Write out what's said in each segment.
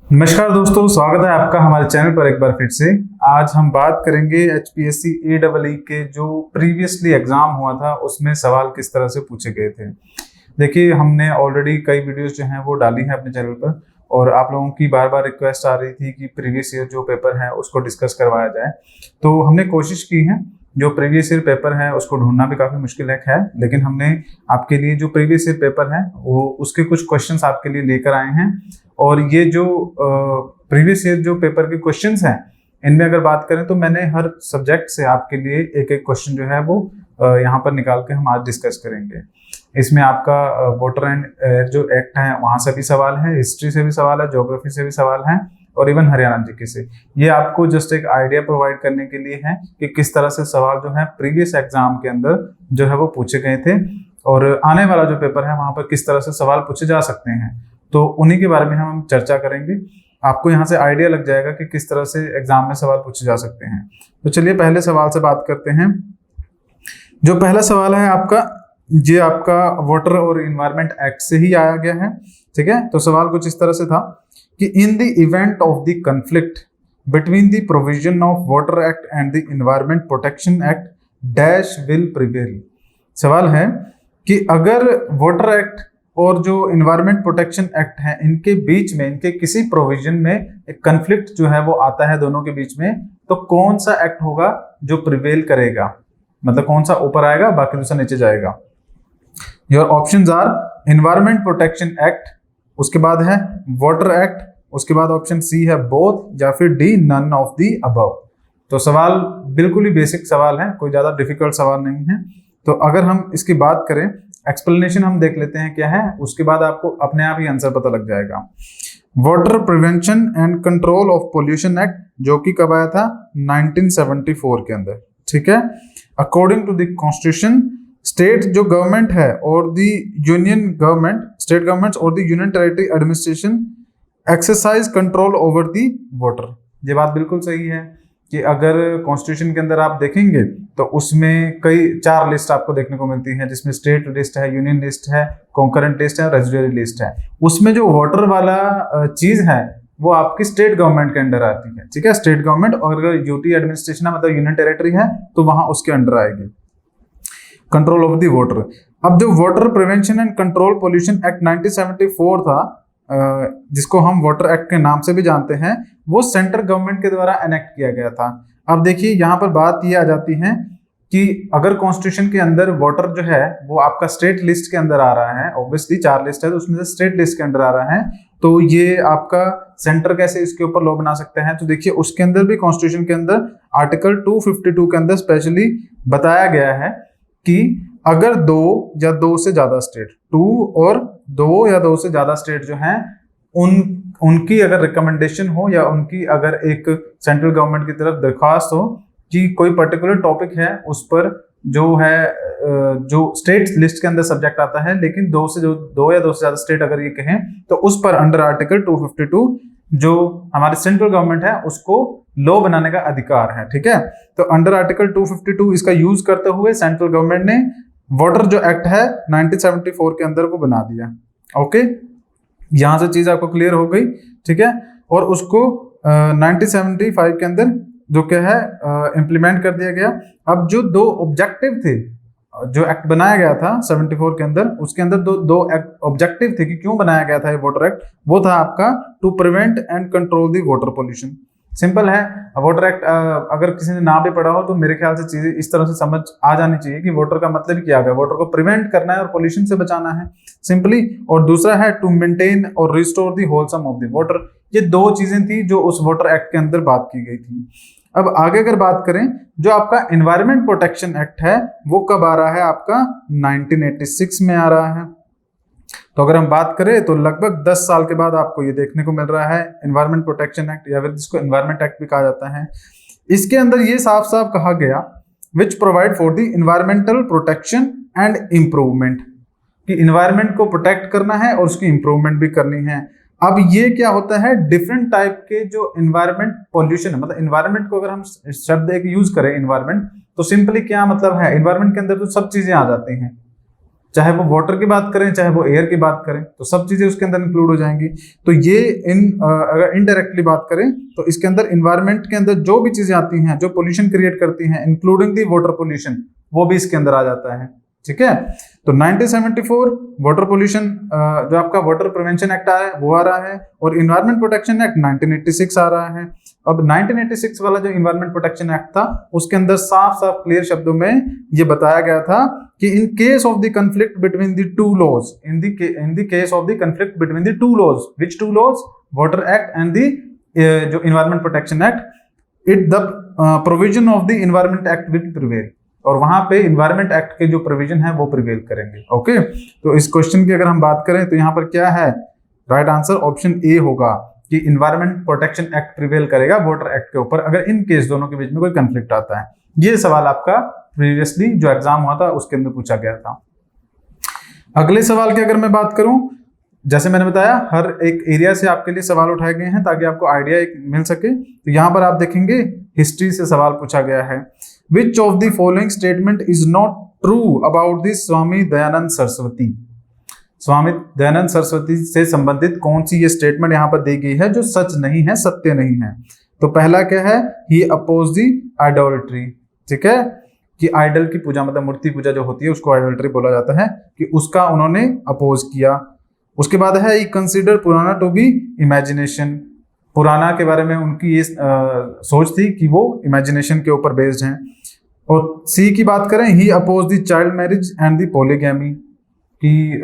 नमस्कार दोस्तों, स्वागत है आपका हमारे चैनल पर एक बार फिर से। आज हम बात करेंगे एचपीएससी AEE के जो प्रीवियसली एग्जाम हुआ था उसमें सवाल किस तरह से पूछे गए थे। देखिए, हमने ऑलरेडी कई वीडियोस जो हैं वो डाली हैं अपने चैनल पर और आप लोगों की बार बार रिक्वेस्ट आ रही थी कि प्रीवियस ईयर जो पेपर है उसको डिस्कस करवाया जाए। तो हमने कोशिश की है, जो प्रीवियस ईयर पेपर है उसको ढूंढना भी काफ़ी मुश्किल है खैर, लेकिन हमने आपके लिए जो प्रीवियस ईयर पेपर है वो उसके कुछ क्वेश्चंस आपके लिए लेकर आए हैं। और ये जो प्रीवियस ईयर जो पेपर के क्वेश्चंस हैं इनमें अगर बात करें तो मैंने हर सब्जेक्ट से आपके लिए एक एक क्वेश्चन जो है वो यहाँ पर निकाल के हम आज डिस्कस करेंगे। इसमें आपका वाटर एंड जो एक्ट है वहाँ से भी सवाल है, हिस्ट्री से भी सवाल है, ज्योग्राफी से भी सवाल है और इवन हरियाणा जीके से। ये आपको जस्ट एक आइडिया प्रोवाइड करने के लिए है कि किस तरह से सवाल जो है प्रीवियस एग्जाम के अंदर जो है वो पूछे गए थे और आने वाला जो पेपर है वहाँ पर किस तरह से सवाल पूछे जा सकते हैं। तो उन्हीं के बारे में हम चर्चा करेंगे। आपको यहाँ से आइडिया लग जाएगा कि किस तरह से एग्जाम में सवाल पूछे जा सकते हैं। तो चलिए पहले सवाल से बात करते हैं। जो पहला सवाल है आपका, ये आपका वाटर और इन्वायरमेंट एक्ट से ही आया गया है, ठीक है। तो सवाल कुछ इस तरह से था कि in the event of the conflict between the provision of water act and the environment protection act dash will prevail. सवाल है कि अगर वाटर एक्ट और जो इन्वायरमेंट प्रोटेक्शन एक्ट है इनके बीच में, इनके किसी प्रोविजन में एक कन्फ्लिक्ट जो है वो आता है दोनों के बीच में, तो कौन सा एक्ट होगा जो प्रिवेल करेगा, मतलब कौन सा ऊपर आएगा बाकी दूसरा नीचे जाएगा। Your options are environment protection act, उसके बाद है वाटर एक्ट, उसके बाद ऑप्शन सी है बोथ या फिर D none of the above. तो सवाल बिल्कुल ही बेसिक सवाल है, कोई ज्यादा डिफिकल्ट सवाल नहीं है। तो अगर हम इसकी बात करें, एक्सप्लेनेशन हम देख लेते हैं क्या है, उसके बाद आपको अपने आप ही आंसर पता लग जाएगा। Water prevention and control of pollution act जो कि कब आया था 1974 के अंदर, ठीक है। According to the constitution state जो गवर्नमेंट है और the union government, state government और the union territory administration exercise control over the water. ये बात बिल्कुल सही है कि अगर कॉन्स्टिट्यूशन के अंदर आप देखेंगे तो उसमें कई 4 लिस्ट आपको देखने को मिलती है, जिसमें स्टेट लिस्ट है, यूनियन लिस्ट है, कॉन्करेंट लिस्ट है, रेजिडुअरी लिस्ट है। उसमें जो वाटर वाला चीज है वो आपकी स्टेट गवर्नमेंट के अंडर आती है, ठीक है। स्टेट गवर्नमेंट और अगर यूटी एडमिनिस्ट्रेशन है मतलब यूनियन टेरिटरी है तो वहां उसके अंडर आएगी कंट्रोल ऑफ द वाटर। अब जो water prevention and control pollution act 1974 था, जिसको हम वाटर एक्ट के नाम से भी जानते हैं, वो सेंट्रल गवर्नमेंट के द्वारा एनेक्ट किया गया था। अब देखिए यहाँ पर बात ये आ जाती है कि अगर कॉन्स्टिट्यूशन के अंदर वाटर जो है वो आपका स्टेट लिस्ट के अंदर आ रहा है, ऑब्वियसली 4 लिस्ट है तो उसमें से स्टेट लिस्ट के अंदर आ रहा है, तो ये आपका सेंटर कैसे इसके ऊपर लॉ बना सकते हैं। तो देखिए उसके अंदर भी कॉन्स्टिट्यूशन के अंदर आर्टिकल 252 के अंदर स्पेशली बताया गया है कि अगर 2 या 2 से ज्यादा स्टेट, 2 या 2 से ज्यादा स्टेट जो हैं उनकी अगर रिकमेंडेशन हो या उनकी अगर एक सेंट्रल गवर्नमेंट की तरफ दरखास्त हो कि कोई पर्टिकुलर टॉपिक है उस पर जो है जो स्टेट लिस्ट के अंदर सब्जेक्ट आता है, लेकिन 2 या 2 से ज्यादा स्टेट अगर ये कहें तो उस पर अंडर आर्टिकल 252 जो हमारे सेंट्रल गवर्नमेंट है उसको लॉ बनाने का अधिकार है, ठीक है। तो अंडर आर्टिकल 252 इसका यूज करते हुए सेंट्रल गवर्नमेंट ने वाटर जो एक्ट है 1974 के अंदर वो बना दिया। ओके, यहां से चीज आपको क्लियर हो गई, ठीक है। और उसको 1975 के अंदर जो क्या है इम्प्लीमेंट कर दिया गया। अब जो 2 ऑब्जेक्टिव थे जो एक्ट बनाया गया था 74 के अंदर, उसके अंदर दो ऑब्जेक्टिव थे कि क्यों बनाया गया था ये वाटर एक्ट। वो था आपका to prevent and control the water pollution. Simple है, वाटर एक्ट अगर किसी ने ना भी पढ़ा हो तो मेरे ख्याल से चीजें इस तरह से समझ आ जानी चाहिए कि वाटर का मतलब क्या है, वाटर को प्रिवेंट करना है और पोल्यूशन से बचाना है सिंपली। और दूसरा है टू मेंटेन और restore the wholesome of the water. ये 2 चीजें थी जो उस वाटर एक्ट के अंदर बात की गई थी। अब आगे अगर बात करें, जो आपका एनवायरमेंट प्रोटेक्शन एक्ट है वो कब आ रहा है, आपका 1986 में आ रहा है। तो अगर हम बात करें तो लगभग 10 साल के बाद आपको ये देखने को मिल रहा है एनवायरमेंट प्रोटेक्शन एक्ट, या फिर जिसको एनवायरमेंट एक्ट भी कहा जाता है। इसके अंदर ये साफ साफ कहा गया which provide for the environmental protection and improvement, कि एनवायरमेंट को प्रोटेक्ट करना है और उसकी इंप्रूवमेंट भी करनी है। अब ये क्या होता है, डिफरेंट टाइप के जो एनवायरमेंट पॉल्यूशन है, मतलब एनवायरमेंट को अगर हम शब्द एक यूज करें एनवायरमेंट, तो सिंपली क्या मतलब है, एनवायरमेंट के अंदर तो सब चीजें आ जाती हैं, चाहे वो वाटर की बात करें चाहे वो एयर की बात करें, तो सब चीजें उसके अंदर इंक्लूड हो जाएंगी। तो ये अगर इनडायरेक्टली बात करें तो इसके अंदर इन्वायरमेंट के अंदर जो भी चीजें आती हैं जो पोल्यूशन क्रिएट करती हैं इंक्लूडिंग दी वाटर पोल्यूशन, वो भी इसके अंदर आ जाता है। ठीक है, तो 1974 वाटर पोल्यूशन जो आपका वाटर प्रिवेंशन एक्ट आया है वो आ रहा है, और इन्वायरमेंट प्रोटेक्शन एक्ट 1986 आ रहा है। अब 1986 वाला जो इन्वायरमेंट प्रोटेक्शन एक्ट था उसके अंदर साफ साफ क्लियर शब्दों में ये बताया गया था कि in case of the conflict between the two laws, in the case of the conflict between the two laws, which two laws, water act and the जो environment protection act, it the provision of the environment act will prevail, और वहां पे environment act के जो provision है वो prevail करेंगे। Okay, तो इस क्वेश्चन की अगर हम बात करें तो यहाँ पर क्या है, राइट आंसर ऑप्शन ए होगा कि इन्वायरमेंट प्रोटेक्शन एक्ट प्रिवेल करेगा वाटर एक्ट के ऊपर अगर इन केस दोनों के बीच में कोई कंफ्लिक्ट आता है। ये सवाल आपका प्रीवियसली जो एग्जाम हुआ था उसके अंदर पूछा गया था। अगले सवाल की अगर मैं बात करूं, जैसे मैंने बताया हर एक एरिया से आपके लिए सवाल उठाए गए हैं ताकि आपको आइडिया एक मिल सके। तो यहाँ पर आप देखेंगे हिस्ट्री से सवाल पूछा गया है, which of the following statement is not true about the Swami Dayanand Saraswati. Swami Dayanand Saraswati से संबंधित कौन सी ये स्टेटमेंट यहाँ पर दी गई है जो सच नहीं है, सत्य नहीं है। तो पहला क्या है, ही अपोज दी आइडोलिट्री। ठीक है, कि आइडल की पूजा मतलब मूर्ति पूजा जो होती है उसको आइडोलिट्री बोला जाता है, कि उसका उन्होंने अपोज किया। उसके बाद है ही कंसिडर पुराना टू बी इमेजिनेशन, पुराना के बारे में उनकी ये सोच थी कि वो इमेजिनेशन के ऊपर बेस्ड हैं। और सी की बात करें, he oppose the child marriage and the polygamy, कि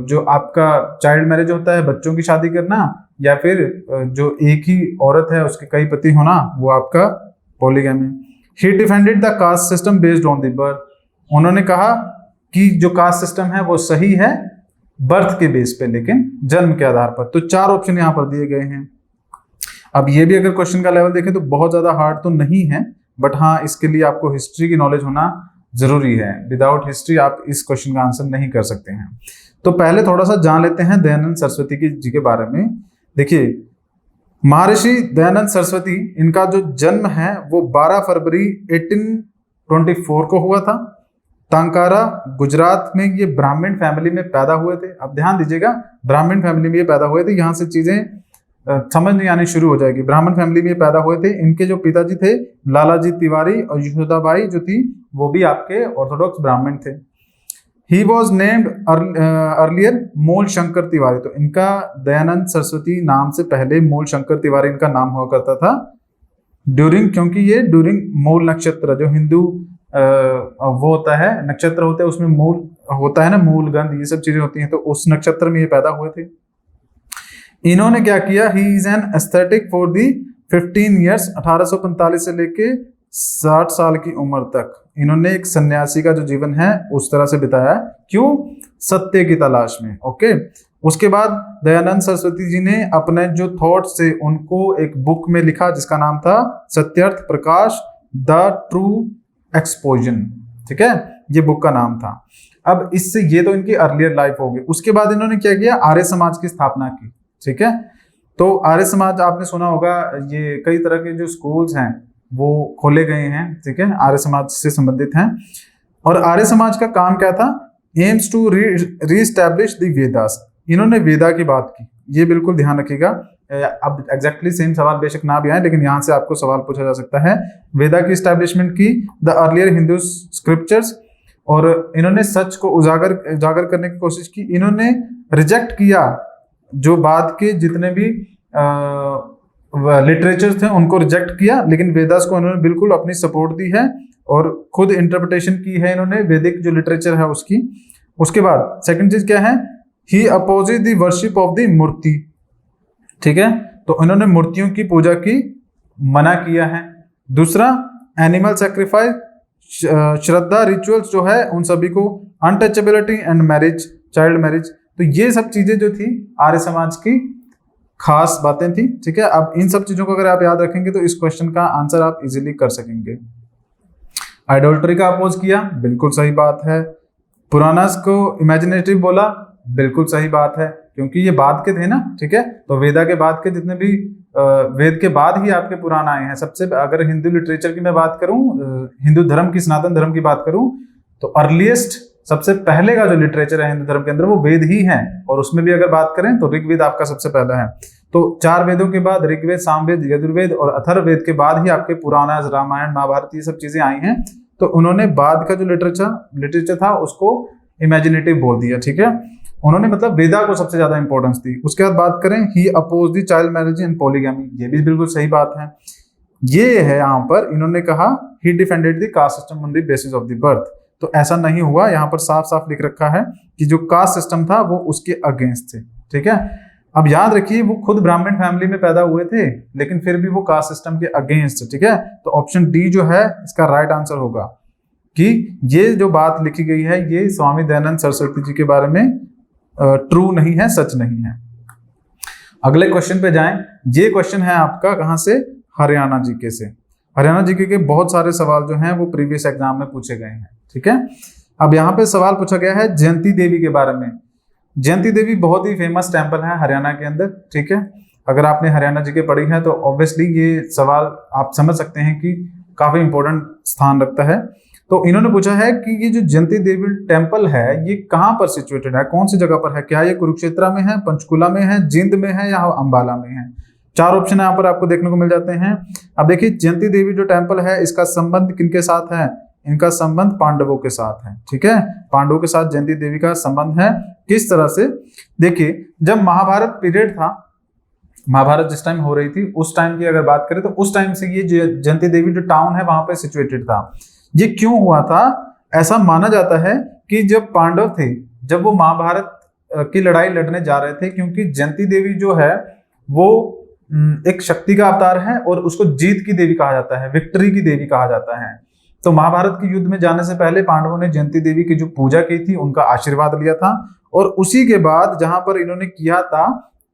जो आपका चाइल्ड मैरिज होता है बच्चों की शादी करना, या फिर जो एक ही औरत है उसके कई पति होना, वो आपका polygamy. He defended the caste system based on the birth, उन्होंने कहा कि जो कास्ट सिस्टम है वो सही है बर्थ के बेस पे लेकिन जन्म के आधार पर। तो चार ऑप्शन यहाँ पर दिए गए हैं। अब ये भी अगर क्वेश्चन का लेवल देखें तो बहुत ज्यादा हार्ड तो नहीं है, बट हाँ इसके लिए आपको हिस्ट्री की नॉलेज होना जरूरी है। विदाउट हिस्ट्री आप इस क्वेश्चन का आंसर नहीं कर सकते हैं। तो पहले थोड़ा सा जान लेते हैं दयानंद सरस्वती जी के बारे में। देखिए महर्षि दयानंद सरस्वती, इनका जो जन्म है वो 12 फरवरी 1824 को हुआ था। तांकारा गुजरात में ये ब्राह्मण फैमिली में पैदा हुए थे। अब ध्यान दीजिएगा, ब्राह्मण फैमिली में ये पैदा हुए थे, यहाँ से चीजें समझ नहीं आनी शुरू हो जाएगी। ब्राह्मण फैमिली में पैदा हुए थे। इनके जो पिताजी थे लालाजी तिवारी, और यशोदाबाई जो थी वो भी आपके ऑर्थोडॉक्स ब्राह्मण थे। ही वॉज नेम्ड अर्लियर मूल शंकर तिवारी, तो इनका दयानंद सरस्वती नाम से पहले मूल शंकर तिवारी इनका नाम हुआ करता था। ड्यूरिंग, क्योंकि ये ड्यूरिंग मूल नक्षत्र, जो हिंदू वो होता है नक्षत्र होते हैं उसमें मूल होता है ना, मूल गंध ये सब चीजें होती हैं, तो उस नक्षत्र में ये पैदा हुए थे। इन्होंने क्या किया, he is an aesthetic for the 15 years, 1845 से लेके 60 साल की उम्र तक इन्होंने एक सन्यासी का जो जीवन है उस तरह से बिताया। क्यों? सत्य की तलाश में। ओके, उसके बाद दयानंद सरस्वती जी ने अपने जो थॉट्स थे उनको एक बुक में लिखा जिसका नाम था सत्यार्थ प्रकाश, द ट्रू एक्सपोजन। ठीक है, ये बुक का नाम था। अब इससे ये तो इनकी अर्लियर लाइफ होगी। उसके बाद इन्होंने क्या किया, आर्य समाज की स्थापना की। ठीक है, तो आर्य समाज आपने सुना होगा, ये कई तरह के जो स्कूल्स हैं वो खोले गए हैं। ठीक है, आर्य समाज से संबंधित हैं। और आर्य समाज का काम क्या था, aims to reestablish the Vedas. इन्होंने वेदा की बात की, ये बिल्कुल ध्यान रखिएगा। अब एग्जैक्टली सेम सवाल बेशक ना भी आए लेकिन यहाँ से आपको सवाल पूछा जा सकता है। वेदा की स्टैब्लिशमेंट की, द अर्लियर हिंदू स्क्रिप्चर्स, और इन्होंने सच को उजागर करने की कोशिश की। इन्होंने रिजेक्ट किया जो बाद के जितने भी लिटरेचर्स थे उनको रिजेक्ट किया, लेकिन वेदास को इन्होंने बिल्कुल अपनी सपोर्ट दी है और खुद इंटरप्रिटेशन की है इन्होंने वैदिक जो लिटरेचर है उसकी। उसके बाद सेकंड चीज क्या है, he opposes the worship of the murti. ठीक है, तो इन्होंने मूर्तियों की पूजा की मना किया है। दूसरा, एनिमल सैक्रिफाइस, श्रद्धा रिचुअल्स जो है उन सभी को, untouchability and marriage, child marriage. तो ये सब चीजें जो थी आर्य समाज की खास बातें थी। ठीक है, अब इन सब चीजों को अगर आप याद रखेंगे तो इस क्वेश्चन का आंसर आप इजीली कर सकेंगे। आइडोल्ट्री का अपोज किया, बिल्कुल सही बात है। पुराणास को इमेजिनेटिव बोला, बिल्कुल सही बात है, क्योंकि ये बाद के थे ना। ठीक है, तो वेदा के बाद के जितने भी वेद के बाद ही आपके पुराण आए हैं। सबसे अगर हिंदू लिटरेचर की मैं बात करूं, हिंदू धर्म की, सनातन धर्म की बात करूं, तो अर्लीस्ट सबसे पहले का जो लिटरेचर है हिंदू धर्म के अंदर वो वेद ही है, और उसमें भी अगर बात करें तो ऋग्वेद आपका सबसे पहला है। तो 4 वेदों के बाद ऋग्वेद, सामवेद, यजुर्वेद और अथर्ववेद के बाद ही आपके पुराण, रामायण, महाभारत ये सब चीजें आई हैं। तो उन्होंने बाद का जो लिटरेचर था उसको इमेजिनेटिव बोल दिया, ठीक है। उन्होंने मतलब वेदा को सबसे ज्यादा इंपॉर्टेंस दी। उसके बाद बात करें he oppose the child marriage and polygamy, ये भी बिल्कुल सही बात है। ये है यहाँ पर इन्होंने कहा he defended the caste system on the basis of the birth, तो ऐसा नहीं हुआ। यहाँ पर साफ साफ लिख रखा है कि जो कास्ट सिस्टम था वो उसके अगेंस्ट थे, ठीक है। अब याद रखिए वो खुद ब्राह्मण फैमिली में पैदा हुए थे, लेकिन फिर भी वो कास्ट सिस्टम के अगेंस्ट, ठीक है। तो ऑप्शन डी जो है इसका राइट आंसर होगा कि ये जो बात लिखी गई है ये स्वामी दयानंद सरस्वती जी के बारे में ट्रू नहीं है, सच नहीं है। अगले क्वेश्चन पे जाएं। ये क्वेश्चन है आपका कहां से, हरियाणा जीके से। हरियाणा जीके के बहुत सारे सवाल जो हैं वो प्रीवियस एग्जाम में पूछे गए हैं, ठीक है। अब यहाँ पे सवाल पूछा गया है जयंती देवी के बारे में। जयंती देवी बहुत ही फेमस टेम्पल है हरियाणा के अंदर, ठीक है। अगर आपने हरियाणा जीके पढ़ी है तो ऑब्वियसली ये सवाल आप समझ सकते हैं कि काफी इंपॉर्टेंट स्थान रखता है। तो इन्होंने पूछा है कि ये जो जयंती देवी टेम्पल है ये कहाँ पर सिचुएटेड है, कौन सी जगह पर है, क्या ये कुरुक्षेत्र में है, पंचकुला में है, जिंद में है या अंबाला में है। 4 ऑप्शन यहाँ पर आपको देखने को मिल जाते हैं। अब देखिए जयंती देवी जो टेम्पल है इसका संबंध किनके साथ है, इनका संबंध पांडवों के साथ है, ठीक है। पांडवों के साथ जयंती देवी का संबंध है। किस तरह से, देखिए जब महाभारत पीरियड था, महाभारत जिस टाइम हो रही थी उस टाइम की अगर बात करें तो उस टाइम से ये जयंती देवी जो टाउन है वहां पे सिचुएटेड था। ये क्यों हुआ था, ऐसा माना जाता है कि जब पांडव थे, जब वो महाभारत की लड़ाई लड़ने जा रहे थे, क्योंकि जयंती देवी जो है वो एक शक्ति का अवतार है और उसको जीत की देवी कहा जाता है, विक्ट्री की देवी कहा जाता है। तो महाभारत के युद्ध में जाने से पहले पांडवों ने जयंती देवी की जो पूजा की थी उनका आशीर्वाद लिया था, और उसी के बाद जहां पर इन्होंने किया था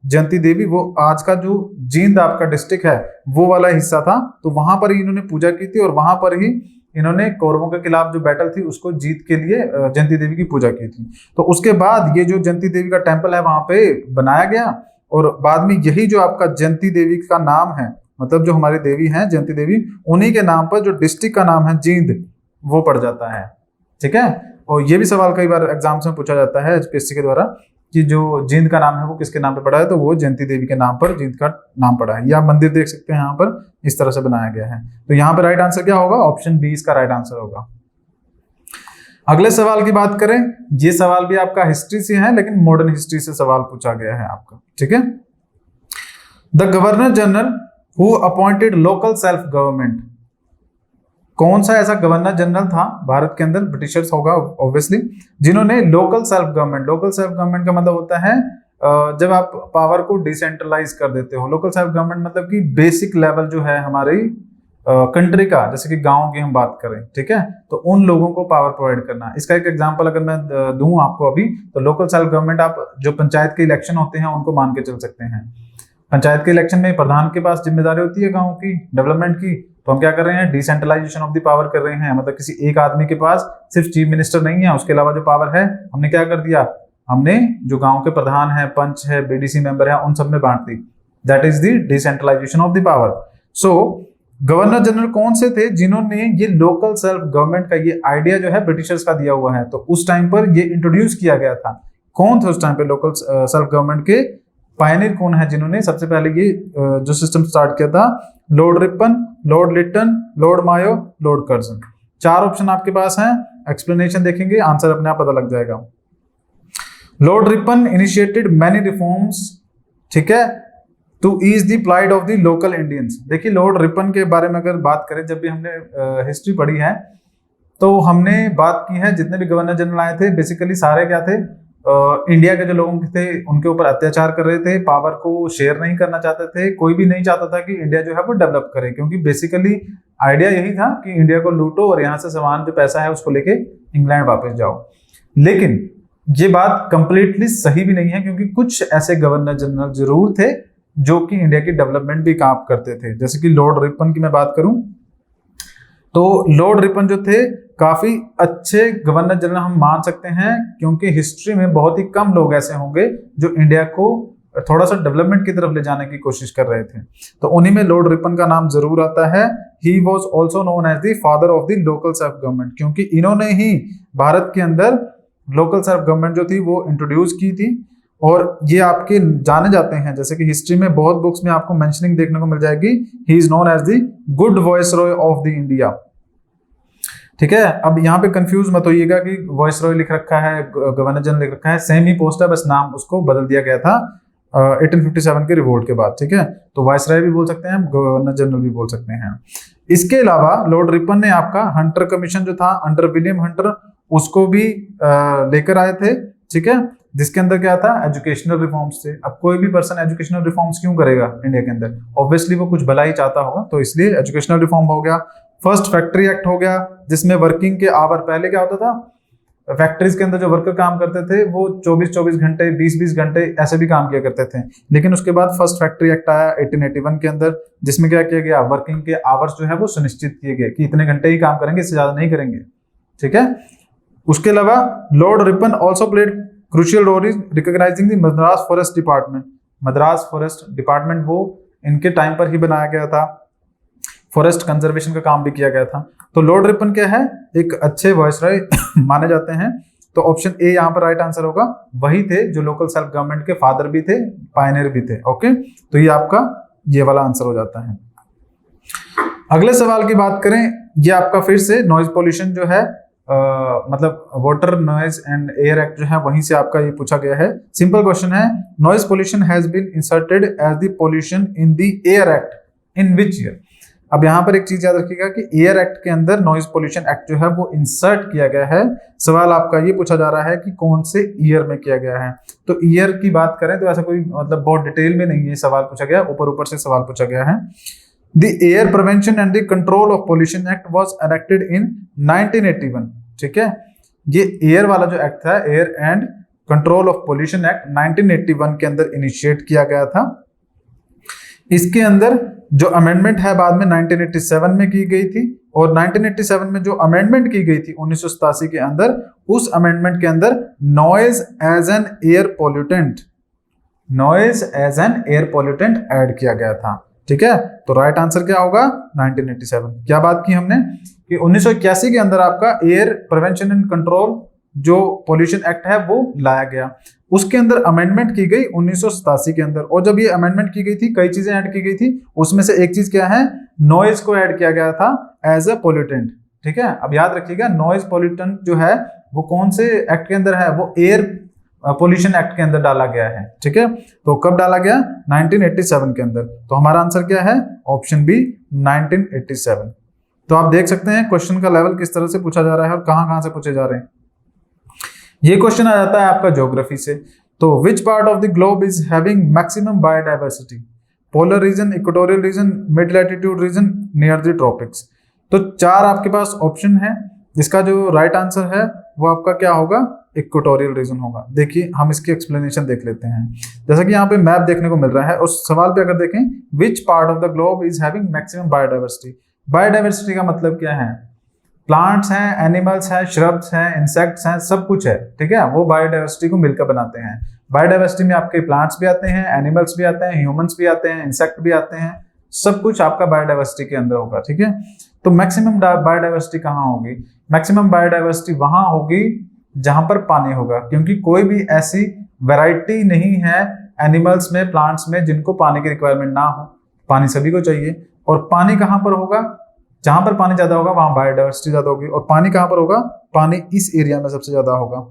जयंती देवी, वो आज का जो जींद आपका डिस्ट्रिक्ट है वो वाला हिस्सा था, तो वहां पर ही इन्होंने पूजा की थी और वहां पर ही इन्होंने कौरवों के खिलाफ जो बैटल थी उसको जीत के लिए जयंती देवी की पूजा की थी। तो उसके बाद ये जो जयंती देवी का टेम्पल है वहां पे बनाया गया, और बाद में यही जो आपका जयंती देवी का नाम है, मतलब जो हमारी देवी हैं जयंती देवी, उन्हीं के नाम पर जो डिस्ट्रिक्ट का नाम है जींद वो पड़ जाता है, ठीक है। और ये भी सवाल कई बार एग्जाम्स में पूछा जाता है एचपीएससी के द्वारा कि जो जींद का नाम है वो किसके नाम पे पड़ा है, तो वो जयंती देवी के नाम पर जींद का नाम पड़ा है। या मंदिर देख सकते हैं यहाँ पर इस तरह से बनाया गया है। तो यहाँ पर राइट आंसर क्या होगा, ऑप्शन बी इसका राइट आंसर होगा। अगले सवाल की बात करें, ये सवाल भी आपका हिस्ट्री से है लेकिन मॉडर्न हिस्ट्री से सवाल पूछा गया है आपका, ठीक है। The governor general who appointed local self government, कौन सा ऐसा गवर्नर जनरल था भारत के अंदर, ब्रिटिशर्स होगा ऑब्वियसली, जिन्होंने लोकल सेल्फ गवर्नमेंट का मतलब होता है जब आप पावर को डिसेंट्रलाइज कर देते हो। लोकल सेल्फ गवर्नमेंट मतलब कि बेसिक लेवल जो है हमारी कंट्री का, जैसे कि गांव की हम बात करें, ठीक है, तो उन लोगों को पावर प्रोवाइड करना। इसका एक एग्जांपल अगर मैं दूं आपको अभी, तो लोकल सेल्फ गवर्नमेंट आप जो पंचायत के इलेक्शन होते हैं उनको मान के चल सकते हैं। पंचायत के इलेक्शन में प्रधान के पास जिम्मेदारी होती है गांव की डेवलपमेंट की, तो हम क्या कर रहे हैं, डिसेंट्रलाइजेशन ऑफ द पावर कर रहे हैं। मतलब किसी एक आदमी के पास सिर्फ चीफ मिनिस्टर नहीं है, उसके अलावा जो पावर है हमने क्या कर दिया, हमने जो गांव के प्रधान है, पंच है, बीडीसी मेंबर है, उन सब में बांट दी। That is the decentralisation of the power. So governor general कौन से थे जिन्होंने ये लोकल सेल्फ गवर्नमेंट का ये आइडिया जो है ब्रिटिशर्स का दिया हुआ है, तो उस टाइम पर ये इंट्रोड्यूस किया गया था। कौन थे उस टाइम पे लोकल सेल्फ गवर्नमेंट के पायनियर, कौन है जिन्होंने सबसे पहले ये जो सिस्टम स्टार्ट किया था, Lord Ripon, Lord Lytton, Lord Mayo, Lord Curzon. 4 option आपके पास हैं, एक्सप्लेनेशन देखेंगे आंसर अपने आप पता लग जाएगा। Lord Ripon initiated many reforms, ठीक है, to ease the plight of the local Indians. देखिए लॉर्ड रिपन के बारे में अगर बात करें, जब भी हमने हिस्ट्री पढ़ी है तो हमने बात की है जितने भी गवर्नर जनरल आए थे बेसिकली सारे क्या थे, इंडिया के जो लोग थे उनके ऊपर अत्याचार कर रहे थे, पावर को शेयर नहीं करना चाहते थे। कोई भी नहीं चाहता था कि इंडिया जो है वो डेवलप करे, क्योंकि बेसिकली आइडिया यही था कि इंडिया को लूटो और यहाँ से सामान जो पैसा है उसको लेके इंग्लैंड वापस जाओ। लेकिन ये बात कंप्लीटली सही भी नहीं है, क्योंकि कुछ ऐसे गवर्नर जनरल जरूर थे जो कि इंडिया की डेवलपमेंट भी काम करते थे। जैसे कि लॉर्ड रिपन की मैं बात करूं तो लॉर्ड रिपन जो थे काफी अच्छे गवर्नर जनरल हम मान सकते हैं, क्योंकि हिस्ट्री में बहुत ही कम लोग ऐसे होंगे जो इंडिया को थोड़ा सा डेवलपमेंट की तरफ ले जाने की कोशिश कर रहे थे। तो उन्हीं में लॉर्ड रिपन का नाम जरूर आता है। He was also known as the father of the local self government, क्योंकि इन्होंने ही भारत के अंदर लोकल सेल्फ गवर्नमेंट जो थी वो इंट्रोड्यूस की थी, और ये आपके जाने जाते हैं, जैसे कि हिस्ट्री में बहुत बुक्स में आपको मेंशनिंग देखने को मिल जाएगी, he is known as the good viceroy of the India. ठीक है, अब यहाँ पे कंफ्यूज मत होइएगा कि वॉइसरॉय लिख रखा है, गवर्नर जनरल लिख रखा है, सेम ही पोस्ट है, बस नाम उसको बदल दिया गया था 1857 के रिवोल्ट के बाद। ठीक है, तो वाइसरॉय भी बोल सकते हैं, गवर्नर जनरल भी बोल सकते हैं। इसके अलावा लॉर्ड रिपन ने आपका हंटर कमीशन जो था अंडर विलियम हंटर, उसको भी लेकर आए थे। ठीक है, जिसके अंदर क्या था, एजुकेशनल रिफॉर्म्स थे। अब कोई भी पर्सन एजुकेशनल रिफॉर्म्स क्यों करेगा इंडिया के अंदर, ऑब्वियसली वो कुछ भला ही चाहता होगा, तो इसलिए एजुकेशनल रिफॉर्म हो गया। फर्स्ट फैक्ट्री एक्ट हो गया, जिसमें वर्किंग के आवर, पहले क्या होता था, फैक्ट्रीज के अंदर जो वर्कर काम करते थे वो 24-24 घंटे 20-20 घंटे ऐसे भी काम किया करते थे, लेकिन उसके बाद फर्स्ट फैक्ट्री एक्ट आया 1881 के अंदर, जिसमें क्या किया गया, वर्किंग के आवर्स जो है वो सुनिश्चित किए गए कि इतने घंटे ही काम करेंगे, इससे ज्यादा नहीं करेंगे। ठीक है, उसके अलावा lord Ripon also played crucial role in recognizing the Madras forest department. Madras forest department वो इनके टाइम पर ही बनाया गया था, फॉरेस्ट कंजर्वेशन का काम भी किया गया था। तो लॉर्ड रिपन क्या है, एक अच्छे वॉइसरॉय माने जाते हैं। तो ऑप्शन ए यहाँ पर राइट आंसर होगा, वही थे जो लोकल सेल्फ गवर्नमेंट के फादर भी थे, पायनियर भी थे। ओके, तो ये आपका ये वाला आंसर हो जाता है। अगले सवाल की बात करें, ये आपका फिर से नॉइज पोल्यूशन जो है मतलब water noise and air act जो है वहीं से आपका ये पूछा गया है। सिंपल क्वेश्चन है, noise pollution has been inserted as the pollution in the air act in which year. अब यहाँ पर एक चीज याद रखिएगा कि एयर एक्ट के अंदर नॉइज पोल्यूशन एक्ट जो है वो इंसर्ट किया गया है। सवाल आपका ये पूछा जा रहा है कि कौन से ईयर में किया गया है। तो ईयर की बात करें तो ऐसा कोई मतलब बहुत डिटेल में नहीं है सवाल पूछा गया, ऊपर ऊपर से सवाल पूछा गया है। The air prevention and the control of pollution act was enacted इन 1981। ठीक है, ये एयर वाला जो एक्ट था, air and control of pollution act 1981 के अंदर इनिशिएट किया गया था। इसके अंदर जो अमेंडमेंट है बाद में 1987 में की गई थी, और 1987 में जो अमेंडमेंट की गई थी 1987 के अंदर, उस अमेंडमेंट के अंदर noise as an air pollutant, noise as an air pollutant add किया गया था। ठीक है, तो राइट आंसर क्या होगा, 1987। क्या बात की हमने कि 1981 के अंदर आपका एयर प्रिवेंशन एंड कंट्रोल जो पोल्यूशन एक्ट है वो लाया गया, उसके अंदर अमेंडमेंट की गई 1987 के अंदर। और जब ये अमेंडमेंट की गई थी कई चीजें ऐड की गई थी, उसमें से एक चीज क्या है, नॉइज को ऐड किया गया था एज अ पोल्यूटेंट। ठीक है, अब याद रखिएगा नॉइज पोल्यूटेंट जो है वो कौन से एक्ट के अंदर है, वो एयर पोल्यूशन एक्ट के अंदर डाला गया है। ठीक है, तो कब डाला गया, 1987 के अंदर। तो हमारा आंसर क्या है, ऑप्शन बी 1987। तो आप देख सकते हैं क्वेश्चन का लेवल किस तरह से पूछा जा रहा है और कहां कहां से पूछे जा रहे हैं। ये क्वेश्चन आ जाता है आपका ज्योग्राफी से। तो which part of the globe is having maximum biodiversity, polar region, equatorial region, mid latitude region, near the tropics. तो चार आपके पास ऑप्शन है, इसका जो राइट आंसर है वो आपका क्या होगा, इक्वेटोरियल रीजन होगा। देखिए हम इसकी एक्सप्लेनेशन देख लेते हैं। जैसा कि यहाँ पे मैप देखने को मिल रहा है, उस सवाल पे अगर देखें, विच part of the globe is having maximum biodiversity. Biodiversity का मतलब क्या है, प्लांट्स हैं, एनिमल्स हैं, श्रब्स हैं, इंसेक्ट्स हैं, सब कुछ है। ठीक है, वो बायोडाइवर्सिटी को मिलकर बनाते हैं। बायोडाइवर्सिटी में आपके प्लांट्स भी आते हैं, एनिमल्स भी आते हैं, ह्यूमंस भी आते हैं, इंसेक्ट भी आते हैं, सब कुछ आपका बायोडाइवर्सिटी के अंदर होगा। ठीक है, तो मैक्सिमम बायोडाइवर्सिटी कहाँ होगी, मैक्सिमम बायोडाइवर्सिटी वहां होगी जहां पर पानी होगा, क्योंकि कोई भी ऐसी वैरायटी नहीं है एनिमल्स में, प्लांट्स में, जिनको पानी की रिक्वायरमेंट ना हो। पानी सभी को चाहिए, और पानी कहाँ पर होगा, जहां पर पानी ज्यादा होगा वहां बायोडाइवर्सिटी ज्यादा होगी। और पानी कहां पर होगा, पानी इस एरिया में सबसे ज्यादा होगा।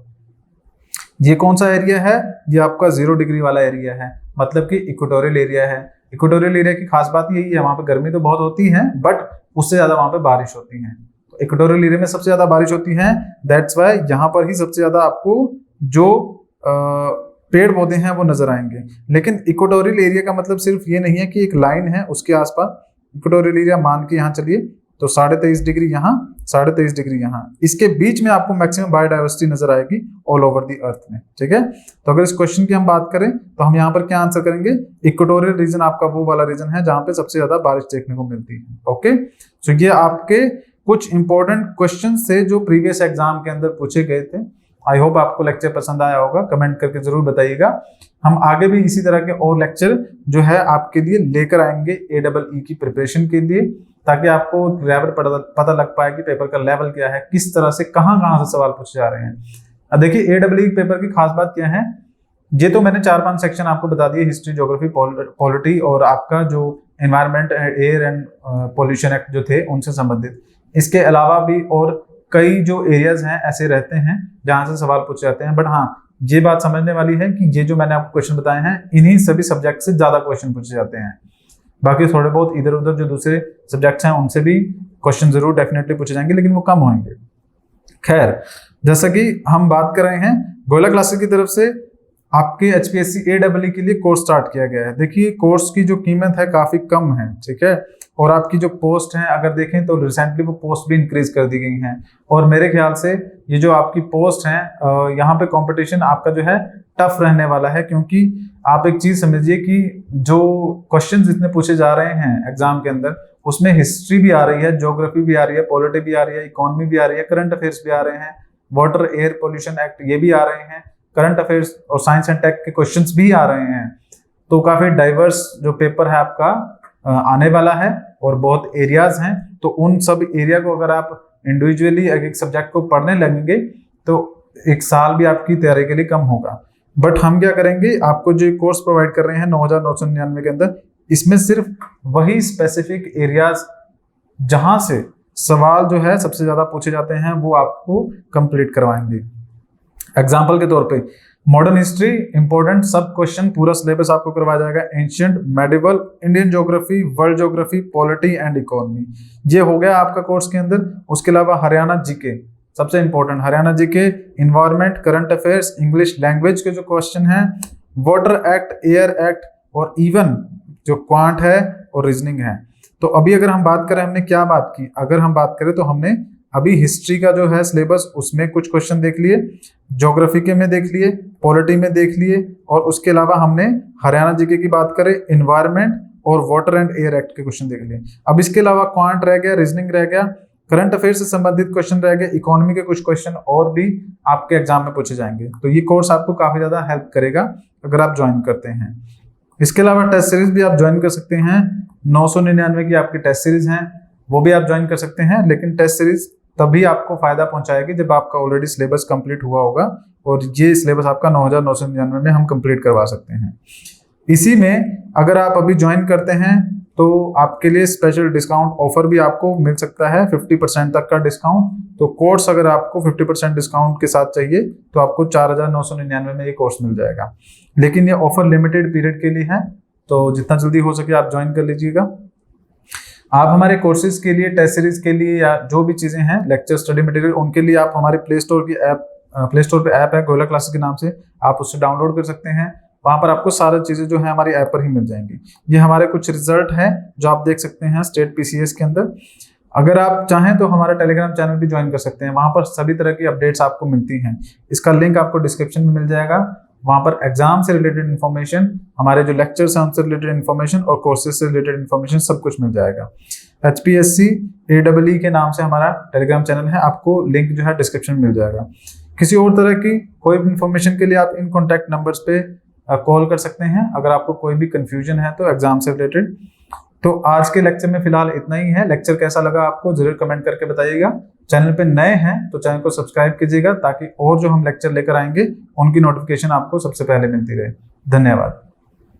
ये कौन सा एरिया है, ये आपका 0 डिग्री वाला एरिया है, मतलब कि इक्वेटोरियल एरिया है। इक्वेटोरियल एरिया की खास बात यही है, वहां पर गर्मी तो बहुत होती है, बट उससे ज्यादा वहां पर बारिश होती है। तो इक्वेटोरियल एरिया में सबसे ज्यादा बारिश होती है, दैट्स वाई यहाँ पर ही सबसे ज्यादा आपको जो पेड़ पौधे हैं वो नजर आएंगे। लेकिन इक्वेटोरियल एरिया का मतलब सिर्फ ये नहीं है कि एक लाइन है उसके आसपास। इक्वेटोरियल एरिया मान के यहाँ चलिए तो 23.5 डिग्री यहाँ, 23.5 डिग्री यहाँ, इसके बीच में आपको मैक्सिमम बायोडाइवर्सिटी नजर आएगी ऑल ओवर द अर्थ में। ठीक है, तो अगर इस क्वेश्चन की हम बात करें तो हम यहाँ पर क्या आंसर करेंगे, इक्वेटोरियल रीजन आपका वो वाला रीजन है जहां पे सबसे ज्यादा बारिश देखने को मिलती है। ओके, सो ये आपके कुछ इंपॉर्टेंट क्वेश्चन थे जो प्रीवियस एग्जाम के अंदर पूछे गए थे। आई होप आपको लेक्चर पसंद आया होगा, कमेंट करके जरूर बताइएगा। हम आगे भी इसी तरह के और लेक्चर जो है आपके लिए लेकर आएंगे AEE की प्रिपरेशन के लिए, ताकि आपको लेवल पता लग पाए कि पेपर का लेवल क्या है, किस तरह से कहां से सवाल पूछे जा रहे हैं। अब देखिए AEE पेपर की खास बात क्या है, ये तो मैंने 4-5 सेक्शन आपको बता दिए, हिस्ट्री, ज्योग्राफी, पॉलिटी और आपका जो environment, air and pollution act जो थे उनसे संबंधित। इसके अलावा भी और कई जो एरियाज हैं ऐसे रहते हैं जहां से सवाल पूछे जाते हैं। बट हाँ, ये बात समझने वाली है कि ये जो मैंने आपको क्वेश्चन बताए हैं, इन्हीं सभी सब्जेक्ट से ज्यादा क्वेश्चन पूछे जाते हैं। बाकी थोड़े बहुत इधर उधर जो दूसरे सब्जेक्ट्स हैं उनसे भी क्वेश्चन जरूर डेफिनेटली पूछे जाएंगे, लेकिन वो कम होंगे। खैर, जैसा कि हम बात कर रहे हैं, गोयला क्लासेस की तरफ से आपके HPSC AEE के लिए कोर्स स्टार्ट किया गया है। देखिए, कोर्स की जो कीमत है काफी कम है, ठीक है, और आपकी जो पोस्ट है अगर देखें तो रिसेंटली वो पोस्ट भी इंक्रीज कर दी गई हैं। और मेरे ख्याल से ये जो आपकी पोस्ट है, यहाँ पे कंपटीशन आपका जो है टफ रहने वाला है, क्योंकि आप एक चीज समझिए कि जो क्वेश्चंस इतने पूछे जा रहे हैं एग्जाम के अंदर, उसमें हिस्ट्री भी आ रही है, ज्योग्राफी भी आ रही है, पॉलिटी भी आ रही है, इकोनॉमी भी आ रही है, करंट अफेयर्स भी आ रहे हैं, वाटर एयर पोल्यूशन एक्ट ये भी आ रहे हैं, करंट अफेयर्स और साइंस एंड टेक के क्वेश्चंस भी आ रहे हैं। तो काफी डाइवर्स जो पेपर है आपका आने वाला है और बहुत एरियाज हैं। तो उन सब एरिया को अगर आप इंडिविजुअली एक सब्जेक्ट को पढ़ने लगेंगे तो एक साल भी आपकी तैयारी के लिए कम होगा। बट हम क्या करेंगे, आपको जो कोर्स प्रोवाइड कर रहे हैं 9,999 के अंदर, इसमें सिर्फ वही स्पेसिफिक एरियाज जहां से सवाल जो है सबसे ज्यादा पूछे जाते हैं वो आपको कंप्लीट करवाएंगे। एग्जाम्पल के तौर पे मॉडर्न हिस्ट्री इंपॉर्टेंट सब क्वेश्चन पूरा सिलेबस आपको करवाया जाएगा। Ancient, medieval, Indian geography, world geography, polity and economy, ये हो गया आपका कोर्स के अंदर। उसके अलावा हरियाणा जीके सबसे important, Haryana GK, environment, current affairs, English language के जो क्वेश्चन हैं, वाटर एक्ट, एयर एक्ट और इवन जो क्वांट है और रीजनिंग है। तो अभी अगर हम बात करें, हमने क्या बात की, अगर हम बात करें तो हमने अभी हिस्ट्री का जो है सिलेबस उसमें कुछ क्वेश्चन देख लिए, ज्योग्राफी के में देख लिए, पॉलिटी में देख लिए, और उसके अलावा हमने हरियाणा जीके की बात करें, इन्वायरमेंट और वाटर एंड एयर एक्ट के क्वेश्चन देख लिए। अब इसके अलावा क्वांट रह गया, रीजनिंग रह गया, करंट अफेयर से संबंधित क्वेश्चन रह गए, इकोनॉमी के कुछ क्वेश्चन और भी आपके एग्जाम में पूछे जाएंगे। तो ये कोर्स आपको काफी ज्यादा हेल्प करेगा अगर आप ज्वाइन करते हैं। इसके अलावा टेस्ट सीरीज भी आप ज्वाइन कर सकते हैं। 999 की आपकी टेस्ट सीरीज है, वो भी आप ज्वाइन कर सकते हैं, लेकिन टेस्ट सीरीज तभी आपको फायदा पहुंचाएगी जब आपका ऑलरेडी सिलेबस कंप्लीट हुआ होगा, और ये सिलेबस आपका 9,999 में हम कंप्लीट करवा सकते हैं। इसी में अगर आप अभी ज्वाइन करते हैं तो आपके लिए स्पेशल डिस्काउंट ऑफर भी आपको मिल सकता है, 50% तक का डिस्काउंट। तो कोर्स अगर आपको 50% डिस्काउंट के साथ चाहिए तो आपको 4,999 में ये कोर्स मिल जाएगा। लेकिन ये ऑफर लिमिटेड पीरियड के लिए है, तो जितना जल्दी हो सके आप ज्वाइन कर लीजिएगा। आप हमारे कोर्सेज के लिए, टेस्ट सीरीज के लिए या जो भी चीजें हैं, लेक्चर, स्टडी मटेरियल, उनके लिए आप हमारे प्ले स्टोर पे ऐप है गोयला क्लासेस के नाम से, आप उससे डाउनलोड कर सकते हैं। वहां पर आपको सारी चीजें जो है हमारी ऐप पर ही मिल जाएंगी। ये हमारे कुछ रिजल्ट हैं जो आप देख सकते हैं स्टेट PCS के अंदर। अगर आप चाहें तो हमारा टेलीग्राम चैनल भी ज्वाइन कर सकते हैं, वहां पर सभी तरह की अपडेट्स आपको मिलती हैं। इसका लिंक आपको डिस्क्रिप्शन में मिल जाएगा। वहां पर एग्जाम से रिलेटेड इन्फॉर्मेशन, हमारे जो लेक्चर्स हैं उनसे रिलेटेड इन्फॉर्मेशन और कोर्सेज से रिलेटेड इन्फॉर्मेशन सब कुछ मिल जाएगा। HPSC AEE के नाम से हमारा टेलीग्राम चैनल है, आपको लिंक जो है डिस्क्रिप्शन में मिल जाएगा। किसी और तरह की कोई भी इन्फॉर्मेशन के लिए आप इन कॉन्टैक्ट नंबर्स पे कॉल कर सकते हैं अगर आपको कोई भी कंफ्यूजन है तो एग्जाम से रिलेटेड। तो आज के लेक्चर में फिलहाल इतना ही है। लेक्चर कैसा लगा आपको जरूर कमेंट करके बताइएगा। चैनल पे नए हैं तो चैनल को सब्सक्राइब कीजिएगा ताकि और जो हम लेक्चर लेकर आएंगे उनकी नोटिफिकेशन आपको सबसे पहले मिलती रहे। धन्यवाद।